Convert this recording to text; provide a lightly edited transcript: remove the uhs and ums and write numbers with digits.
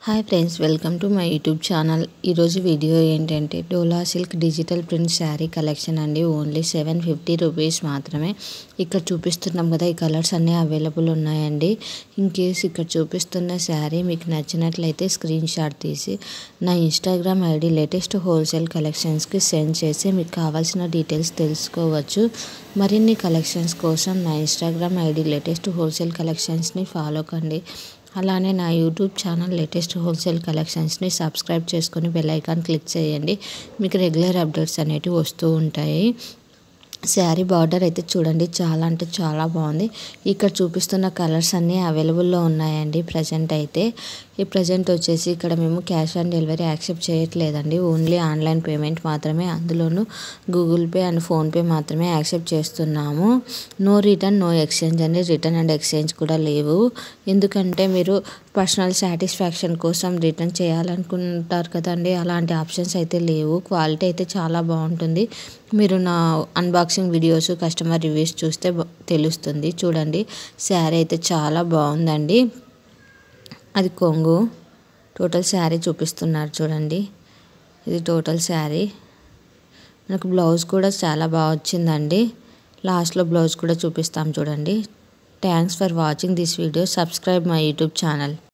Hi friends, welcome to my YouTube channel. ఈరోజు video ఏంటంటే Dola silk digital print sari collection అండి. Only 750 rupees మాత్రమే. ఇక్కడ చూపిస్తున్నాం కదా, ఈ కలర్స్ అన్నీ అవైలబుల్ ఉన్నాయండి. ఇన్ కేస్ ఇక్కడ చూపిస్తున్న శారీ మీకు నచ్చినట్లయితే స్క్రీన్ షాట్ తీసి నా ఇన్స్టాగ్రామ్ ఐడి లేటెస్ట్ హోల్సేల్ కలెక్షన్స్కి సెండ్ చేసి మీకు కావాల్సిన డీటెయిల్స్ తెలుసుకోవచ్చు. మరిన్ని కలెక్షన్స్ కోసం నా ఇన్స్టాగ్రామ్ ఐడి లేటెస్ట్ హోల్సేల్ కలెక్షన్స్ని ఫాలో కండి. అలానే నా యూట్యూబ్ ఛానల్ లేటెస్ట్ హోల్సేల్ కలెక్షన్స్ని సబ్స్క్రైబ్ చేసుకొని బెల్ ఐకాన్ క్లిక్ చేయండి. మీకు రెగ్యులర్ అప్డేట్స్ అనేటివి వస్తూ ఉంటాయి. శారీ బార్డర్ అయితే చూడండి, చాలా అంటే చాలా బాగుంది. ఇక్కడ చూపిస్తున్న కలర్స్ అన్నీ అవైలబుల్లో ఉన్నాయండి. ప్రజెంట్ వచ్చేసి ఇక్కడ మేము క్యాష్ ఆన్ డెలివరీ యాక్సెప్ట్ చేయట్లేదండి. ఓన్లీ ఆన్లైన్ పేమెంట్ మాత్రమే, అందులోనూ గూగుల్ పే అండ్ ఫోన్పే మాత్రమే యాక్సెప్ట్ చేస్తున్నాము. నో రిటర్న్, నో ఎక్స్చేంజ్ అండి. రిటర్న్ అండ్ ఎక్స్చేంజ్ కూడా లేవు. ఎందుకంటే మీరు పర్సనల్ సాటిస్ఫాక్షన్ కోసం రిటర్న్ చేయాలనుకుంటారు కదండి, అలాంటి ఆప్షన్స్ అయితే లేవు. క్వాలిటీ అయితే చాలా బాగుంటుంది. మీరు నా అన్బాక్సింగ్ వీడియోస్, కస్టమర్ రివ్యూస్ చూస్తే తెలుస్తుంది. చూడండి, శారీ అయితే చాలా బాగుందండి. అది కొంగు. టోటల్ శారీ చూపిస్తున్నారు చూడండి, ఇది టోటల్ శారీ. మనకు బ్లౌజ్ కూడా చాలా బాగా వచ్చిందండి. లాస్ట్లో బ్లౌజ్ కూడా చూపిస్తాం చూడండి. Thanks for watching this video. Subscribe my YouTube channel.